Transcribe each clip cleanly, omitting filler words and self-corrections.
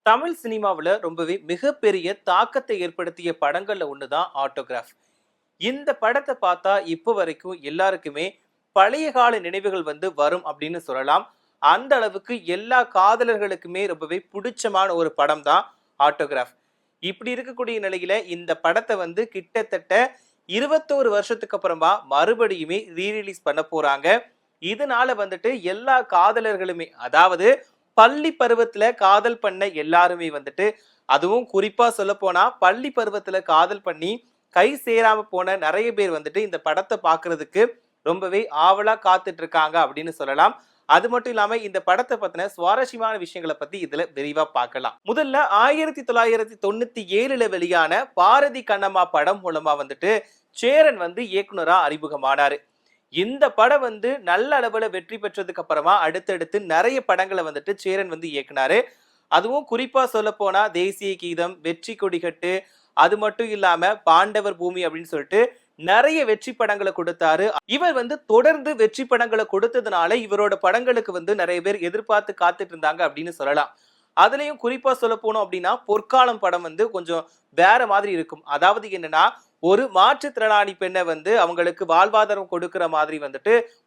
தமிழ் சினிமாவுல ரொம்பவே மிகப்பெரிய தாக்கத்தை ஏற்படுத்திய படங்கள்ல ஒண்ணுதான் ஆட்டோகிராஃப். இந்த படத்தை பார்த்தா இப்போ வரைக்கும் எல்லாருக்குமே பழைய கால நினைவுகள் வரும் அப்படின்னு சொல்லலாம். அந்த அளவுக்கு எல்லா காதலர்களுக்குமே ரொம்பவே பிடிச்சமான ஒரு படம் தான் ஆட்டோகிராஃப். இப்படி இருக்கக்கூடிய நிலையில இந்த படத்தை கிட்டத்தட்ட 21 வருஷத்துக்கு அப்புறமா மறுபடியுமே ரீரிலீஸ் பண்ண போறாங்க. இதனால எல்லா காதலர்களுமே, அதாவது பள்ளி பருவத்துல காதல் பண்ண எல்லாருமே அதுவும் குறிப்பா சொல்ல போனா பள்ளி பருவத்துல காதல் பண்ணி கை சேராம போன நிறைய பேர் இந்த படத்தை பாக்குறதுக்கு ரொம்பவே ஆவலா காத்துட்டு இருக்காங்க அப்படின்னு சொல்லலாம். அது மட்டும் இல்லாம இந்த படத்தை பத்தின சுவாரஸ்யமான விஷயங்களை பத்தி இதுல விரிவா பார்க்கலாம். முதல்ல 1997ல வெளியான பாரதி கண்ணம்மா படம் மூலமா சேரன் இயக்குனரா அறிமுகமானாரு. இந்த படம் நல்ல அளவுல வெற்றி பெற்றதுக்கு அப்புறமா அடுத்தடுத்து நிறைய படங்களை சேரன் இயக்குனாரு. அதுவும் குறிப்பா சொல்ல போனா தேசிய கீதம், வெற்றி கொடிகட்டு, அது மட்டும் இல்லாம பாண்டவர் பூமி அப்படின்னு சொல்லிட்டு நிறைய வெற்றி படங்களை கொடுத்தாரு. இவர் தொடர்ந்து வெற்றி படங்களை கொடுத்ததுனால இவரோட படங்களுக்கு நிறைய பேர் எதிர்பார்த்து காத்துட்டு இருந்தாங்க அப்படின்னு சொல்லலாம். அதுலயும் குறிப்பா சொல்ல போனோம் அப்படின்னா பொற்காலம் படம் கொஞ்சம் வேற மாதிரி இருக்கும். அதாவது என்னன்னா, ஒரு மாற்றுத்திறனாளி பெண்ணை அவங்களுக்கு வாழ்வாதாரம் கொடுக்கிற மாதிரி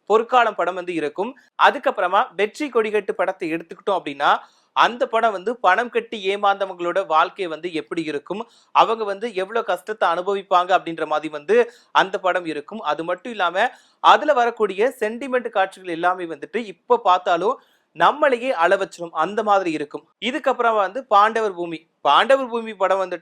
பொற்காலம் படம் இருக்கும். அதுக்கப்புறமா வெற்றி கொடிகட்டு படத்தை எடுத்துக்கிட்டோம் அப்படின்னா அந்த படம் பணம் கட்டி ஏமாந்தவங்களோட வாழ்க்கை எப்படி இருக்கும், அவங்க எவ்வளவு கஷ்டத்தை அனுபவிப்பாங்க அப்படின்ற மாதிரி அந்த படம் இருக்கும். அது மட்டும் இல்லாம அதுல வரக்கூடிய சென்டிமெண்ட் காட்சிகள் எல்லாமே இப்ப பார்த்தாலும் நம்மளையே அள வச்சிரும் அந்த மாதிரி இருக்கும். இதுக்கப்புறம் பாண்டவர் பூமி படம்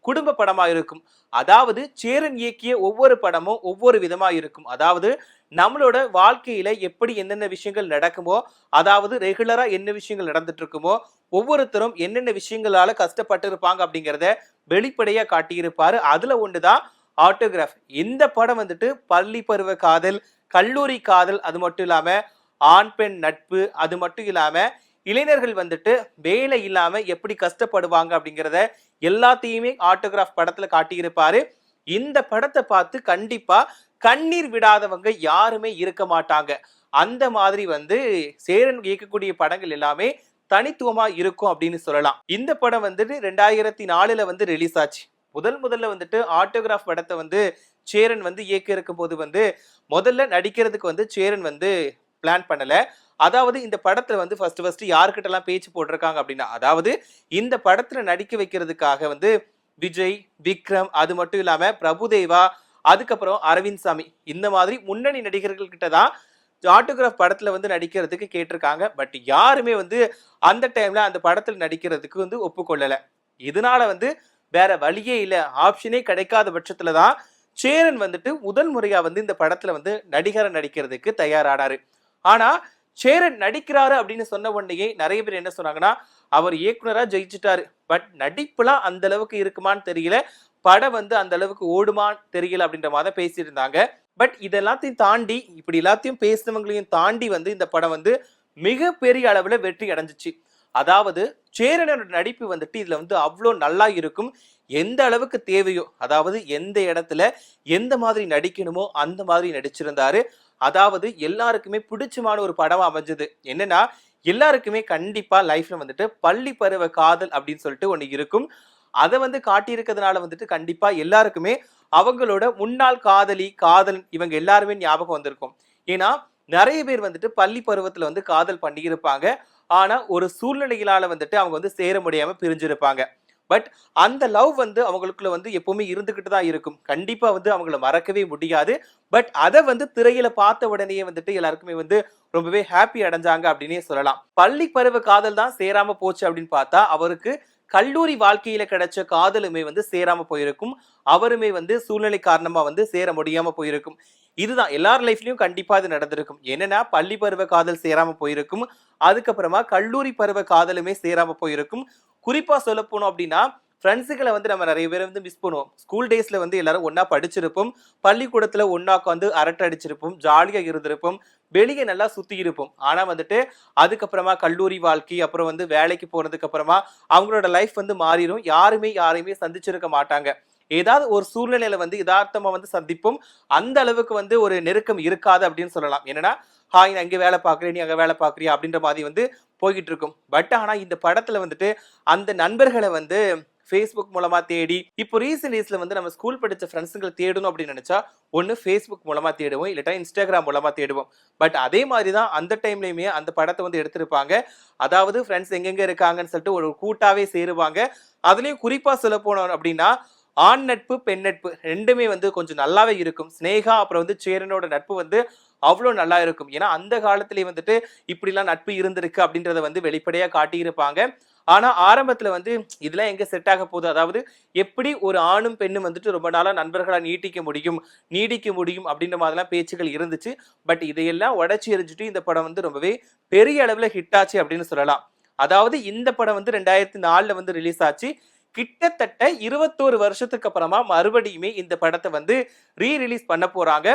குடும்ப படமா இருக்கும். அதாவது சேரன் இயக்கிய ஒவ்வொரு படமும் ஒவ்வொரு விதமா இருக்கும். அதாவது நம்மளோட வாழ்க்கையில எப்படி என்னென்ன விஷயங்கள் நடக்குமோ, அதாவது ரெகுலரா என்ன விஷயங்கள் நடந்துட்டு இருக்குமோ, ஒவ்வொருத்தரும் என்னென்ன விஷயங்களால கஷ்டப்பட்டு இருப்பாங்க அப்படிங்கிறத வெளிப்படையா காட்டியிருப்பாரு. அதுல ஒண்ணுதான் ஆட்டோகிராஃப். இந்த படம் பள்ளி பருவ காதல், கல்லூரி காதல், அது மட்டும் இல்லாம ஆண் பெண் நட்பு, அது மட்டும் இல்லாம இளைஞர்கள் வேலை இல்லாம எப்படி கஷ்டப்படுவாங்க அப்படிங்கிறத எல்லாத்தையுமே ஆட்டோகிராஃப் படத்துல காட்டியிருப்பாரு. இந்த படத்தை பார்த்து கண்டிப்பா கண்ணீர் விடாதவங்க யாருமே இருக்க மாட்டாங்க. அந்த மாதிரி சேரன் இயக்கக்கூடிய படங்கள் எல்லாமே தனித்துவமா இருக்கும் அப்படின்னு சொல்லலாம். இந்த படம் 2004ல ரிலீஸ் ஆச்சு. முதல்ல ஆட்டோகிராஃப் படத்தை சேரன் இயக்க இருக்கும் போது முதல்ல நடிக்கிறதுக்கு சேரன் பிளான் பண்ணல. அதாவது இந்த படத்துல ஃபர்ஸ்ட் யாருக்கிட்ட எல்லாம் பேச்சு போட்டிருக்காங்க அப்படின்னா, அதாவது இந்த படத்துல நடிக்க வைக்கிறதுக்காக விஜய், விக்ரம், அது மட்டும் இல்லாம பிரபுதேவா, அதுக்கப்புறம் அரவிந்த் சாமி, இந்த மாதிரி முன்னணி நடிகர்கள் கிட்டதான் ஆட்டோகிராஃப் படத்துல நடிக்கிறதுக்கு கேட்டிருக்காங்க. பட் யாருமே அந்த டைம்ல அந்த படத்துல நடிக்கிறதுக்கு ஒப்புக்கொள்ளல. இதனால வேற வழியே இல்ல, ஆப்ஷனே கிடைக்காத பட்சத்துலதான் சேரன் முதல் முறையா இந்த படத்துல நடிகரை நடிக்கிறதுக்கு தயாரானாரு. ஆனா சேரன் நடிக்கிறாரு அப்படின்னு சொன்ன உடனே நிறைய பேர் என்ன சொன்னாங்கன்னா, அவர் இயக்குனரா ஜெயிச்சுட்டாரு, பட் நடிப்புலாம் அந்த அளவுக்கு இருக்குமான்னு தெரியல, படம் அந்த அளவுக்கு ஓடுமான்னு தெரியல அப்படின்ற மாதிரி பேசிட்டு இருந்தாங்க. பட் இதெல்லாத்தையும் தாண்டி, இப்படி எல்லாத்தையும் பேசினவங்களையும் தாண்டி இந்த படம் மிகப்பெரிய அளவுல வெற்றி அடைஞ்சிச்சு. அதாவது சேரனோட நடிப்பு இதுல அவ்வளோ நல்லா இருக்கும். எந்த அளவுக்கு தேவையோ, அதாவது எந்த இடத்துல எந்த மாதிரி நடிக்கணுமோ அந்த மாதிரி நடிச்சிருந்தாரு. அதாவது எல்லாருக்குமே பிடிச்சமான ஒரு படமா அமைஞ்சது. என்னன்னா, எல்லாருக்குமே கண்டிப்பா லைஃப்ல பள்ளி பருவ காதல் அப்படின்னு சொல்லிட்டு ஒண்ணு இருக்கும். அதை காட்டியிருக்கிறதுனால கண்டிப்பா எல்லாருக்குமே அவங்களோட முன்னாள் காதலி, காதல், இவங்க எல்லாருமே ஞாபகம் வந்திருக்கும். ஏன்னா நிறைய பேர் பள்ளி பருவத்துல காதல் பண்ணியிருப்பாங்க. ஆனா ஒரு சூழ்நிலைகளால அவங்க சேர முடியாம பிரிஞ்சிருப்பாங்க. பட் அந்த லவ் அவங்களுக்குள்ள எப்பவுமே இருந்துகிட்டு தான் இருக்கும். கண்டிப்பா அவங்கள மறக்கவே முடியாது. பட் அதை திரையில பார்த்த உடனே எல்லாருக்குமே ரொம்பவே ஹாப்பி அடைஞ்சாங்க அப்படின்னே சொல்லலாம். பள்ளி பருவ காதல் தான் சேராம போச்சு அப்படின்னு பார்த்தா, அவருக்கு கல்லூரி வாழ்க்கையில கிடைச்ச காதலுமே சேராம போயிருக்கும். அவருமே சூழ்நிலை காரணமா சேர முடியாம போயிருக்கும். இதுதான் எல்லார் லைஃப்லயும் கண்டிப்பா இது நடந்திருக்கும். என்னன்னா, பள்ளி பருவ காதல் சேராம போயிருக்கும். அதுக்கப்புறமா கல்லூரி பருவ காதலுமே சேராம போயிருக்கும். குறிப்பா சொல்ல போனோம் அப்படின்னா, ஃப்ரெண்ட்ஸுகளை நம்ம நிறைய பேர் மிஸ் பண்ணுவோம். ஸ்கூல் டேஸ்ல எல்லாரும் ஒன்னா படிச்சிருப்போம், பள்ளிக்கூடத்துல ஒன்னா உட்காந்து அரட்டை அடிச்சிருப்போம், ஜாலியா இருந்திருப்போம், வெளியே நல்லா சுத்தி இருப்போம். ஆனா அதுக்கப்புறமா கல்லூரி வாழ்க்கை, அப்புறம் வேலைக்கு போனதுக்கு அப்புறமா அவங்களோட லைஃப் மாறிடும். யாருமே யாரையுமே சந்திச்சிருக்க மாட்டாங்க. ஏதாவது ஒரு சூழ்நிலையில வந்து யதார்த்தமா வந்து சந்திப்போம். அந்த அளவுக்கு வந்து ஒரு நெருக்கம் இருக்காது அப்படின்னு சொல்லலாம். என்னன்னா, ஹாய் நான் இங்க வேலை பார்க்குறேன், நீ அங்க வேலை பார்க்குறியா அப்படின்ற மாதிரி வந்து போய்கிட்டு இருக்கும். பட் ஆனா இந்த படத்துல வந்துட்டு அந்த நண்பர்கள வந்து Facebook மூலமா தேடி, இப்போ ரீசென்ட் டேஸ்ல வந்து நம்ம ஸ்கூல் படிச்ச ஃப்ரெண்ட்ஸுங்கள தேடணும் அப்படின்னு நினைச்சா, ஒண்ணு Facebook மூலமா தேடுவோம், இல்லாட்டா Instagram மூலமா தேடுவோம். பட் அதே மாதிரி தான் அந்த டைம்லயுமே அந்த படத்த வந்து எடுத்திருப்பாங்க. அதாவது ஃப்ரெண்ட்ஸ் எங்கெங்க இருக்காங்கன்னு சொல்லிட்டு ஒரு கூட்டாவே சேருவாங்க. அதுலயும் குறிப்பா சொல்லப்போனோம் அப்படின்னா, ஆண் நட்பு, பெண் நட்பு 2மே வந்து கொஞ்சம் நல்லாவே இருக்கும். சினேகா அப்புறம் வந்து சேரனோட நட்பு வந்து அவ்ளோ நல்லா இருக்கும். ஏன்னா அந்த காலத்திலேயே வந்துட்டு இப்படிலாம் நட்பு இருந்திருக்கு அப்படின்றத வந்து வெளிப்படையா காட்டியிருப்பாங்க. ஆனா ஆரம்பத்துல வந்து இதெல்லாம் எங்க செட் ஆக போகுது? அதாவது எப்படி ஒரு ஆணும் பெண்ணும் வந்துட்டு ரொம்ப நாளா நண்பர்களா நீடிக்க முடியும் அப்படின்ற மாதிரிலாம் பேச்சுக்கள் இருந்துச்சு. பட் இதையெல்லாம் உடைச்சு எறிஞ்சுட்டு இந்த படம் வந்து ரொம்பவே பெரிய அளவுல ஹிட் ஆச்சு அப்படின்னு சொல்லலாம். அதாவது இந்த படம் வந்து 2004ல வந்து ரிலீஸ் ஆச்சு. கிட்டத்தட்ட 21 வருஷத்துக்கு அப்புறமா மறுபடியுமே இந்த படத்த வந்து ரிலீஸ் பண்ண போறாங்க.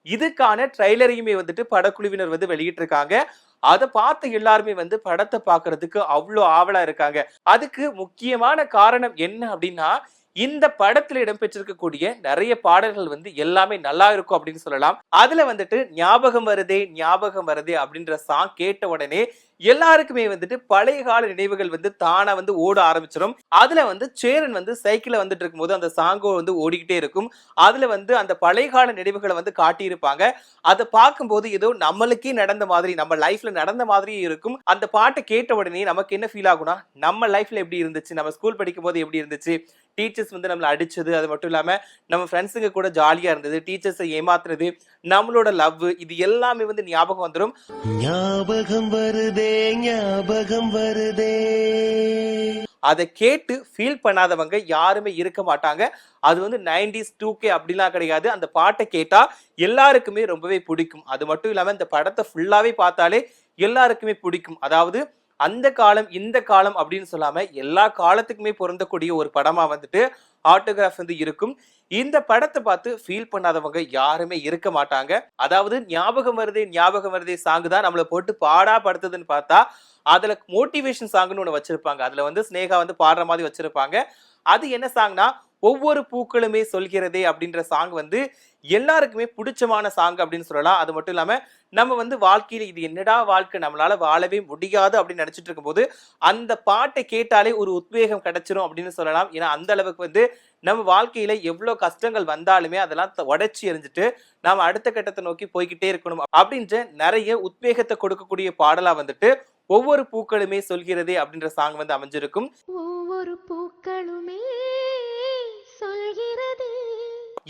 இதுக்கான ட்ரைலரையுமே வந்துட்டு படக்குழுவினர் வந்து வெளியிட்டிருக்காங்க. அத பார்த்த எல்லாருமே வந்து படத்த பார்க்கறதுக்கு அவ்ளோ ஆவலா இருக்காங்க. அதுக்கு முக்கியமான காரணம் என்ன அப்டின்னா, இந்த படத்துல இடம்பெற்றிருக்கக்கூடிய நெறைய பாடல்கள் வந்து எல்லாமே நல்லா இருக்கும் அப்படின்னு சொல்லலாம். அதுல வந்துட்டு ஞாபகம் வருதே அப்படின்ற சாங் கேட்ட உடனே எல்லாருக்குமே வந்துட்டு பழைய கால நினைவுகள் வந்து தானா வந்து ஓட ஆரம்பிச்சிடும். அதுல வந்து சேரன் வந்து சைக்கிள்ல வந்துட்டு இருக்கும்போது அந்த சாங்கோ வந்து ஓடிக்கிட்டே இருக்கும். அதுல வந்து அந்த பழைய கால நினைவுகளை வந்து காட்டியிருப்பாங்க. அதை பார்க்கும்போது ஏதோ நம்மளுக்கே நடந்த மாதிரி, நம்ம லைஃப்ல நடந்த மாதிரியே இருக்கும். அந்த பாட்டை கேட்ட உடனே நமக்கு என்ன ஃபீல் ஆகும்னா, நம்ம லைஃப்ல எப்படி இருந்துச்சு, நம்ம ஸ்கூல் படிக்கும் போது எப்படி இருந்துச்சு, டீச்சர்ஸ் வந்து நம்மள அடிச்சது, அது மட்டும் இல்லாம நம்ம ஃப்ரெண்ட்ஸுங்க கூட ஜாலியா இருந்தது, டீச்சர்ஸை ஏமாத்துறது, நம்மளோட லவ், இது எல்லாமே வந்து ஞாபகம் வந்துரும். ஞாபகம் வருதே ஞாபகம் வருதே. அதை கேட்டு ஃபீல் பண்ணாதவங்க யாருமே இருக்க மாட்டாங்க. அது வந்து 90s 2K அப்படிலாம் கிடையாது. அந்த பாட்டை கேட்டா எல்லாருக்குமே ரொம்பவே பிடிக்கும். அது மட்டும் இல்லாம இந்த படத்தை ஃபுல்லாவே பார்த்தாலே எல்லாருக்குமே பிடிக்கும். அதாவது அந்த காலம் இந்த காலம் அப்படின்னு சொல்லாம எல்லா காலத்துக்குமே பொருந்தக்கூடிய ஒரு படமா வந்துட்டு ஆட்டோகிராஃப் வந்து இருக்கும். இந்த படத்தை பார்த்து ஃபீல் பண்ணாதவங்க யாருமே இருக்க மாட்டாங்க. அதாவது ஞாபகம் வருதே சாங் தான் நம்மளை போட்டு பாடா படுத்துதுன்னு பார்த்தா அதுல மோட்டிவேஷன் சாங்னு ஒண்ணு வச்சிருப்பாங்க. அதுல வந்து ஸ்னேகா வந்து பாடுற மாதிரி வச்சிருப்பாங்க. அது என்ன சாங்னா, ஒவ்வொரு பூக்களுமே சொல்கிறதே அப்படின்ற சாங் வந்து எல்லாருக்குமே பிடிச்சமான சாங் அப்படின்னு சொல்லலாம். அது மட்டும் இல்லாம நம்ம வந்து வாழ்க்கையில இது என்னடா வாழ்க்கை, நம்மளால வாழவே முடியாது அப்படின்னு நினைச்சிட்டு இருக்கும்போது அந்த பாட்டை கேட்டாலே ஒரு உத்வேகம் கிடைச்சிரும் அப்படின்னு சொல்லலாம். ஏன்னா அந்த அளவுக்கு வந்து நம்ம வாழ்க்கையில எவ்வளவு கஷ்டங்கள் வந்தாலுமே அதெல்லாம் உடைச்சி எறிஞ்சிட்டு நாம அடுத்த கட்டத்தை நோக்கி போய்கிட்டே இருக்கணும் அப்படின்ற நிறைய உத்வேகத்தை கொடுக்கக்கூடிய பாடலா வந்துட்டு ஒவ்வொரு பூக்களுமே சொல்கிறதே அப்படின்ற சாங் வந்து அமைஞ்சிருக்கும். ஒவ்வொரு பூக்களுமே சொல்கிறதே.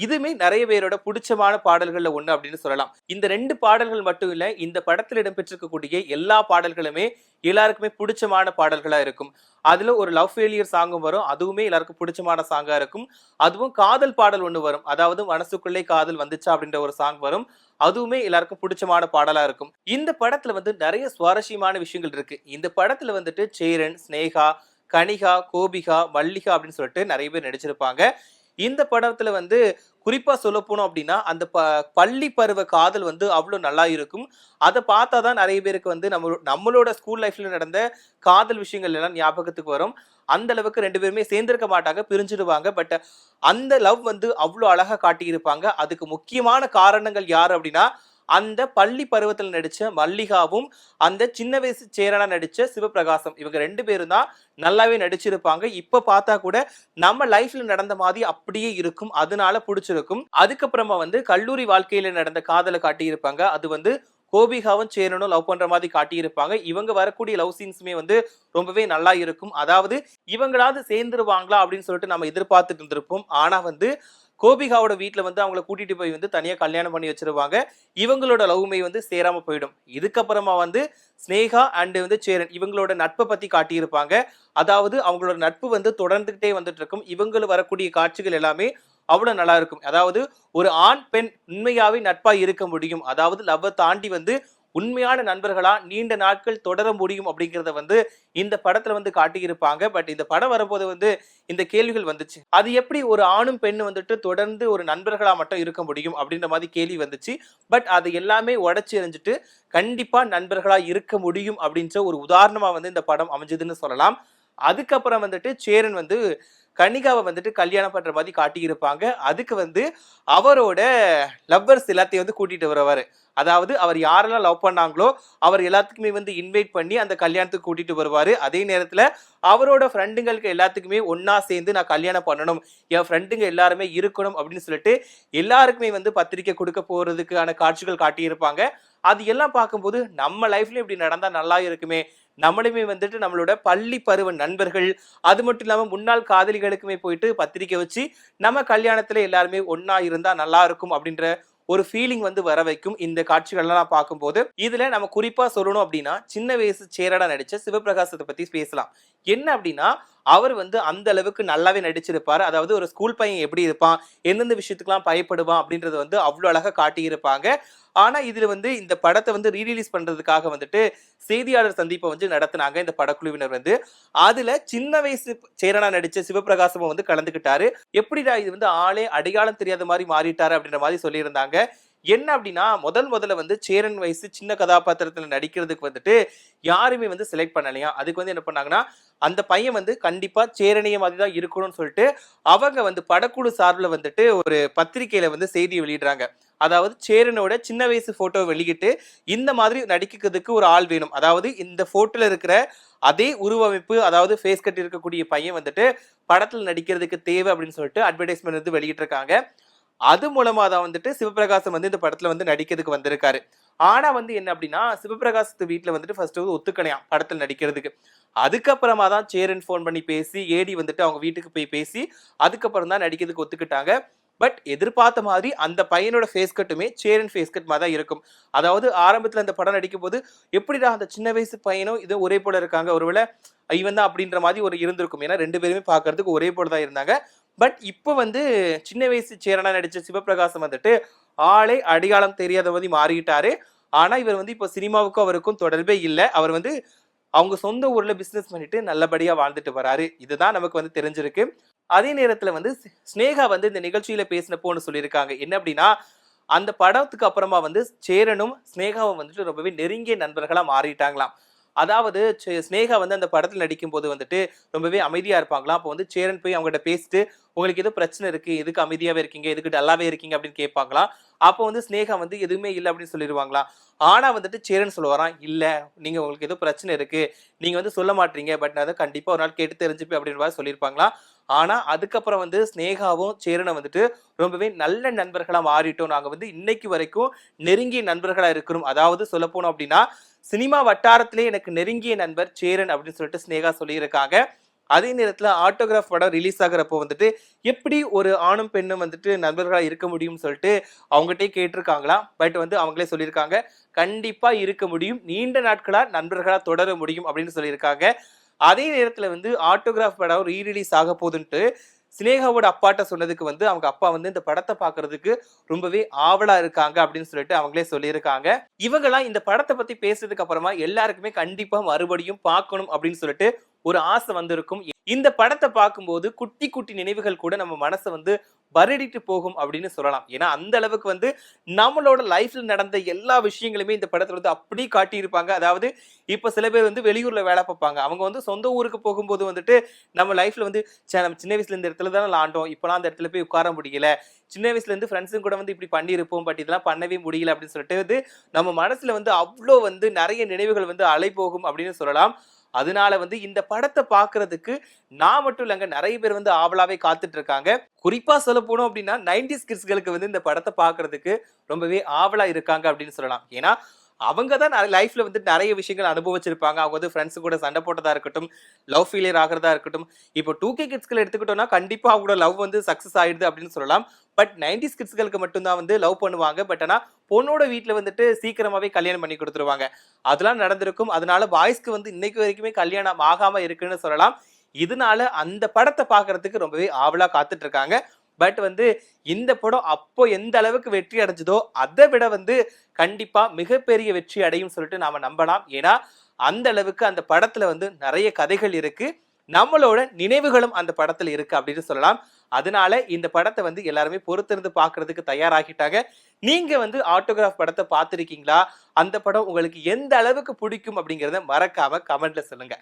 இதுமே நிறைய பேரோட பிடிச்சமான பாடல்கள்ல ஒண்ணு அப்படின்னு சொல்லலாம். இந்த 2 பாடல்கள் மட்டும் இல்ல, இந்த படத்தில் இடம்பெற்றிருக்கக்கூடிய எல்லா பாடல்களுமே எல்லாருக்குமே பிடிச்சமான பாடல்களா இருக்கும். அதுல ஒரு லவ் ஃபெயிலியர் சாங்கும் வரும். அதுவுமே எல்லாருக்கும் பிடிச்சமான சாங்கா இருக்கும். அதுவும் காதல் பாடல் ஒண்ணு வரும். அதாவது மனசுக்குள்ளே காதல் வந்துச்சா அப்படின்ற ஒரு சாங் வரும். அதுவுமே எல்லாருக்கும் பிடிச்சமான பாடலா இருக்கும். இந்த படத்துல வந்து நிறைய சுவாரஸ்யமான விஷயங்கள் இருக்கு. இந்த படத்துல வந்துட்டு சேரன், ஸ்னேகா, கனிகா, கோபிகா, மல்லிகா அப்படின்னு சொல்லிட்டு நிறைய பேர் நடிச்சிருப்பாங்க. இந்த படத்துல வந்து குறிப்பா சொல்ல போனோம் அப்படின்னா அந்த பள்ளி பருவ காதல் வந்து அவ்வளவு நல்லா இருக்கும். அதை பார்த்தாதான் நிறைய பேருக்கு வந்து நம்மளோட ஸ்கூல் லைஃப்ல நடந்த காதல் விஷயங்கள் எல்லாம் ஞாபகத்துக்கு வரும். அந்த அளவுக்கு 2 பேருமே சேர்ந்திருக்க மாட்டாங்க, பிரிஞ்சிடுவாங்க. பட் அந்த லவ் வந்து அவ்வளவு அழகா காட்டியிருப்பாங்க. அதுக்கு முக்கியமான காரணங்கள் யாரு அப்படின்னா அந்த பள்ளி பருவத்தில் நடிச்ச மல்லிகாவும் அந்த சின்ன வயசு சேரனா நடிச்ச சிவபிரகாசம், இவங்க 2 பேரும் தான் நல்லாவே நடிச்சிருப்பாங்க. இப்ப பார்த்தா கூட நம்ம லைஃப்ல நடந்த மாதிரி அப்படியே இருக்கும், அதனால பிடிச்சிருக்கும். அதுக்கப்புறமா வந்து கல்லூரி வாழ்க்கையில நடந்த காதலை காட்டியிருப்பாங்க. அது வந்து கோபிகாவும் சேரனும் லவ் பண்ற மாதிரி காட்டியிருப்பாங்க. இவங்க வரக்கூடிய லவ் சீன்ஸுமே வந்து ரொம்பவே நல்லா இருக்கும். அதாவது இவங்களாவது சேர்ந்துருவாங்களா அப்படின்னு சொல்லிட்டு நம்ம எதிர்பார்த்துட்டு இருந்திருப்போம். ஆனா வந்து கோபிகாவோட வீட்டுல வந்து அவங்கள கூட்டிட்டு போய் வந்து தனியா கல்யாணம் பண்ணி வச்சிருவாங்க. இவங்களோட லவ்மே வந்து சேராம போயிடும். இதுக்கப்புறமா வந்து ஸ்னேகா அண்ட் வந்து சேரன் இவங்களோட நட்பை பத்தி காட்டியிருப்பாங்க. அதாவது அவங்களோட நட்பு வந்து தொடர்ந்துகிட்டே வந்துட்டு இருக்கும். இவங்களுக்கு வரக்கூடிய காட்சிகள் எல்லாமே அவ்வளவு நல்லா இருக்கும். அதாவது ஒரு ஆண் பெண் உண்மையாவே நட்பா இருக்க முடியும், அதாவது லவ்வை தாண்டி வந்து உண்மையான நண்பர்களா நீண்ட நாட்கள் தொடர முடியும் அப்படிங்கிறத வந்து இந்த படத்துல வந்து காட்டியிருப்பாங்க. பட் இந்த படம் வரும்போது வந்து இந்த கேள்விகள் வந்துச்சு, அது எப்படி ஒரு ஆணும் பெண்ணு வந்துட்டு தொடர்ந்து ஒரு நண்பர்களா மட்டும் இருக்க முடியும் அப்படின்ற மாதிரி கேள்வி வந்துச்சு. பட் அது எல்லாமே உடைச்சு எறிஞ்சிட்டு கண்டிப்பா நண்பர்களா இருக்க முடியும் அப்படின்ற ஒரு உதாரணமா வந்து இந்த படம் அமைஞ்சதுன்னு சொல்லலாம். அதுக்கப்புறம் வந்துட்டு சேரன் வந்து கன்னிகாவை வந்துட்டு கல்யாணம் பண்ற மாதிரி காட்டியிருப்பாங்க. அதுக்கு வந்து அவரோட லவ்வர்ஸ் எல்லாத்தையும் வந்து கூட்டிட்டு வருவாரு. அதாவது அவர் யாரெல்லாம் லவ் பண்ணாங்களோ அவர் எல்லாத்துக்குமே வந்து இன்வைட் பண்ணி அந்த கல்யாணத்துக்கு கூட்டிட்டு வருவாரு. அதே நேரத்துல அவரோட ஃப்ரெண்டுங்களுக்கு எல்லாத்துக்குமே ஒன்னா சேர்ந்து நான் கல்யாணம் பண்ணணும், என் ஃப்ரெண்டுங்க எல்லாருமே இருக்கணும் அப்படின்னு சொல்லிட்டு எல்லாருக்குமே வந்து பத்திரிக்கை கொடுக்க போறதுக்கான காட்சிகள் காட்டியிருப்பாங்க. அது எல்லாம் பார்க்கும்போது நம்ம லைஃப்லயும் இப்படி நடந்தா நல்லா இருக்குமே, நம்மளுமே வந்துட்டு நம்மளோட பள்ளி பருவ நண்பர்கள், அது மட்டும் இல்லாம முன்னாள் காதலிகளுக்குமே போயிட்டு பத்திரிக்கை வச்சு நம்ம கல்யாணத்துல எல்லாருமே ஒன்னா இருந்தா நல்லா இருக்கும் அப்படின்ற ஒரு ஃபீலிங் வந்து வர வைக்கும் இந்த காட்சிகள்லாம் பார்க்கும்போது. இதுல நம்ம குறிப்பா சொல்லணும் அப்படின்னா சின்ன வயசு சேரடா நடிச்ச சிவபிரகாசத்தை பத்தி பேசலாம். என்ன அப்படின்னா அவர் வந்து அந்த அளவுக்கு நல்லாவே நடிச்சிருப்பாரு. அதாவது ஒரு ஸ்கூல் பையன் எப்படி இருப்பான், எந்தெந்த விஷயத்துக்குலாம் பயப்படுவான் அப்படின்றது வந்து அவ்வளோ அழகா காட்டியிருப்பாங்க. ஆனா இதுல வந்து இந்த படத்தை வந்து ரீரிலீஸ் பண்றதுக்காக வந்துட்டு செய்தியாளர் சந்திப்பை வந்து நடத்தினாங்க இந்த படக்குழுவினர் வந்து. அதுல சின்ன வயசு சேரனா நடிச்ச சிவபிரகாசமும் வந்து கலந்துக்கிட்டாரு. எப்படிடா இது வந்து ஆளே அடையாளம் தெரியாத மாதிரி மாறிட்டாரு அப்படின்ற மாதிரி சொல்லியிருந்தாங்க. என்ன அப்படின்னா முதல்ல வந்து சேரன் வயசு சின்ன கதாபாத்திரத்துல நடிக்கிறதுக்கு வந்துட்டு யாருமே வந்து செலக்ட் பண்ணலையா. அதுக்கு வந்து என்ன பண்ணாங்கன்னா அந்த பையன் வந்து கண்டிப்பா சேரனைய மாதிரி தான் இருக்கணும்னு சொல்லிட்டு அவங்க வந்து படக்குழு சார்பில் வந்துட்டு ஒரு பத்திரிகையில வந்து செய்தி வெளியிடுறாங்க. அதாவது சேரனோட சின்ன வயசு போட்டோ வெளியிட்டு இந்த மாதிரி நடிக்கிறதுக்கு ஒரு ஆள் வேணும், அதாவது இந்த போட்டோல இருக்கிற அதே உருவமைப்பு அதாவது ஃபேஸ் கட் இருக்கக்கூடிய பையன் வந்துட்டு படத்துல நடிக்கிறதுக்கு தேவை அப்படின்னு சொல்லிட்டு அட்வர்டைஸ்மெண்ட் வந்து வெளியிட்டு இருக்காங்க. அது மூலமா தான் வந்துட்டு சிவபிரகாசம் வந்து இந்த படத்துல வந்து நடிக்கிறதுக்கு வந்திருக்காரு. ஆனா வந்து என்ன அப்படின்னா சிவபிரகாசத்து வீட்டுல வந்துட்டு ஃபர்ஸ்ட் வந்து ஒத்துக்கணையாம் படத்துல நடிக்கிறதுக்கு. அதுக்கப்புறமா தான் சேரன் போன் பண்ணி பேசி ஏடி வந்துட்டு அவங்க வீட்டுக்கு போய் பேசி அதுக்கப்புறம் தான் நடிக்கிறதுக்கு ஒத்துக்கிட்டாங்க. பட் எதிர்பார்த்த மாதிரி அந்த பையனோட ஃபேஸ் கட்டுமே சேரன் ஃபேஸ் கட் மாதிரி தான் இருக்கும். அதாவது ஆரம்பத்துல அந்த படம் நடிக்கும் போது எப்படிடா அந்த சின்ன வயசு பையனும் இது ஒரே போல இருக்காங்க, ஒருவேளை இவன் தான் அப்படின்ற மாதிரி ஒரு இருந்திருக்கும். ஏன்னா 2 பேருமே பார்க்கறதுக்கு ஒரே போல தான் இருந்தாங்க. பட் இப்போ வந்து சின்ன வயசு சேரனா நடிச்ச சிவபிரகாசம் வந்துட்டு ஆளே அடையாளம் தெரியாத மாதிரி மாறிட்டாரு. ஆனா இவர் வந்து இப்போ சினிமாவுக்கும் அவருக்கும் தொடர்பே இல்லை. அவர் வந்து அவங்க சொந்த ஊர்ல பிசினஸ் பண்ணிட்டு நல்லபடியா வாழ்ந்துட்டு வராரு. இதுதான் நமக்கு வந்து தெரிஞ்சிருக்கு. அதே நேரத்துல வந்து ஸ்னேகா வந்து இந்த நிகழ்ச்சியில பேசினப்போ ஒன்று சொல்லியிருக்காங்க. என்ன அப்படின்னா அந்த படத்துக்கு அப்புறமா வந்து சேரனும் ஸ்னேகாவும் வந்துட்டு ரொம்பவே நெருங்கிய நண்பர்களா மாறிட்டாங்களாம். அதாவது ஸ்னேகா வந்து அந்த படத்துல நடிக்கும் போது வந்துட்டு ரொம்பவே அமைதியா இருப்பாங்களாம். அப்போ வந்து சேரன் போய் அவங்ககிட்ட பேசிட்டு உங்களுக்கு ஏதோ பிரச்சனை இருக்கு, எதுக்கு அமைதியாவே இருக்கீங்க, எதுக்கு டல்லாவே இருக்கீங்க அப்படின்னு கேட்பாங்களாம். அப்போ வந்து ஸ்னேகா வந்து எதுவுமே இல்லை அப்படின்னு சொல்லிடுவாங்களாம். ஆனா வந்துட்டு சேரன் சொல்லுவாராம், இல்ல நீங்க உங்களுக்கு ஏதோ பிரச்சனை இருக்கு, நீங்க வந்து சொல்ல மாட்டீங்க, பட் நான் அதை கண்டிப்பா ஒரு நாள் கேட்டு தெரிஞ்சுப்பேன் அப்படின்னு மாதிரி சொல்லியிருப்பாங்களாம். ஆனா அதுக்கப்புறம் வந்து ஸ்னேகாவும் சேரனை வந்துட்டு ரொம்பவே நல்ல நண்பர்களா மாறிட்டோம், நாங்க வந்து இன்னைக்கு வரைக்கும் நெருங்கிய நண்பர்களா இருக்கிறோம். அதாவது சொல்ல போனோம் அப்படின்னா சினிமா வட்டாரத்திலே எனக்கு நெருங்கிய நண்பர் சேரன் அப்படின்னு சொல்லிட்டு ஸ்னேகா சொல்லியிருக்காங்க. அதே நேரத்துல ஆட்டோகிராஃப் படம் ரிலீஸ் ஆகுறப்போ வந்துட்டு எப்படி ஒரு ஆணும் பெண்ணும் வந்துட்டு நண்பர்களா இருக்க முடியும்னு சொல்லிட்டு அவங்ககிட்டே கேட்டிருக்காங்களாம். பட் வந்து அவங்களே சொல்லியிருக்காங்க கண்டிப்பா இருக்க முடியும், நீண்ட நாட்களா நண்பர்களா தொடர முடியும் அப்படின்னு சொல்லியிருக்காங்க. அதே நேரத்துல வந்து ஆட்டோகிராஃப் படம் ரீரிலீஸ் ஆக போகுதுன்ட்டு சினேகாவோட அப்பாட்ட சொன்னதுக்கு வந்து அவங்க அப்பா வந்து இந்த படத்தை பாக்குறதுக்கு ரொம்பவே ஆவலா இருக்காங்க அப்படின்னு சொல்லிட்டு அவங்களே சொல்லியிருக்காங்க. இவங்கெல்லாம் இந்த படத்தை பத்தி பேசுறதுக்கு அப்புறமா எல்லாருக்குமே கண்டிப்பா மறுபடியும் பார்க்கணும் அப்படின்னு சொல்லிட்டு ஒரு ஆசை வந்திருக்கும். இந்த படத்தை பார்க்கும்போது குட்டி குட்டி நினைவுகள் கூட நம்ம மனசை வந்து வருடிட்டு போகும் அப்படின்னு சொல்லலாம். ஏன்னா அந்த அளவுக்கு வந்து நம்மளோட லைஃப்ல நடந்த எல்லா விஷயங்களுமே இந்த படத்துல வந்து அப்படி காட்டியிருப்பாங்க. அதாவது இப்ப சில பேர் வந்து வெளியூர்ல வேலை பார்ப்பாங்க, அவங்க வந்து சொந்த ஊருக்கு போகும்போது வந்துட்டு நம்ம லைஃப்ல வந்து நம்ம சின்ன வயசுல இந்த இடத்துல தானே விளாண்டோம், இப்பெல்லாம் அந்த இடத்துல போய் உட்கார முடியல, சின்ன வயசுல இருந்து ஃப்ரெண்ட்ஸும் கூட வந்து இப்படி பண்ணியிருப்போம், பட் இதெல்லாம் பண்ணவே முடியல அப்படின்னு சொல்லிட்டு வந்து நம்ம மனசுல வந்து அவ்வளோ வந்து நிறைய நினைவுகள் வந்து அலை போகும் அப்படின்னு சொல்லலாம். அதனால வந்து இந்த படத்தை பாக்குறதுக்கு நான் மட்டும் இல்லங்க, நிறைய பேர் வந்து ஆவலாவே காத்துட்டு இருக்காங்க. குறிப்பா சொல்ல போனோம் அப்படின்னா 90s கிட்ஸ்களுக்கு வந்து இந்த படத்தை பாக்குறதுக்கு ரொம்பவே ஆவலா இருக்காங்க அப்படின்னு சொல்லலாம். ஏன்னா அவங்க தான் லைஃப்ல வந்து நிறைய விஷயங்கள் அனுபவிச்சிருப்பாங்க. அவங்க வந்து ஃப்ரெண்ட்ஸ் கூட சண்டை போட்டதா இருக்கட்டும், லவ் ஃபெயிலியர் ஆகிறதா இருக்கட்டும். இப்போ 2K கிட்ஸ்களை எடுத்துக்கிட்டோம்னா கண்டிப்பா அவங்களோட லவ் வந்து சக்சஸ் ஆயிடுது அப்படின்னு சொல்லலாம். பட் 90s கிட்ஸ்களுக்கு மட்டும்தான் வந்து லவ் பண்ணுவாங்க. பட் ஆனா பொண்ணோட வீட்டுல வந்துட்டு சீக்கிரமாவே கல்யாணம் பண்ணி கொடுத்துருவாங்க. அதெல்லாம் நடந்திருக்கும். அதனால பாய்ஸ்க்கு வந்து இன்னைக்கு வரைக்குமே கல்யாணம் ஆகாம இருக்குன்னு சொல்லலாம். இதனால அந்த படத்தை பாக்குறதுக்கு ரொம்பவே ஆவலா காத்துட்டு இருக்காங்க. பட் வந்து இந்த படம் அப்போ எந்த அளவுக்கு வெற்றி அடைஞ்சதோ அதை விட வந்து கண்டிப்பா மிகப்பெரிய வெற்றி அடையும் சொல்லிட்டு நாம நம்பலாம். ஏன்னா அந்த அளவுக்கு அந்த படத்துல வந்து நிறைய கதைகள் இருக்கு, நம்மளோட நினைவுகளும் அந்த படத்துல இருக்கு அப்படின்னு சொல்லலாம். அதனால இந்த படத்தை வந்து எல்லாருமே பொறுத்திருந்து பாக்குறதுக்கு தயாராகிட்டாங்க. நீங்க வந்து ஆட்டோகிராஃப் படத்தை பார்த்திருக்கீங்களா? அந்த படம் உங்களுக்கு எந்த அளவுக்கு பிடிக்கும் அப்படிங்கறத மறக்காம கமெண்ட்ல சொல்லுங்க.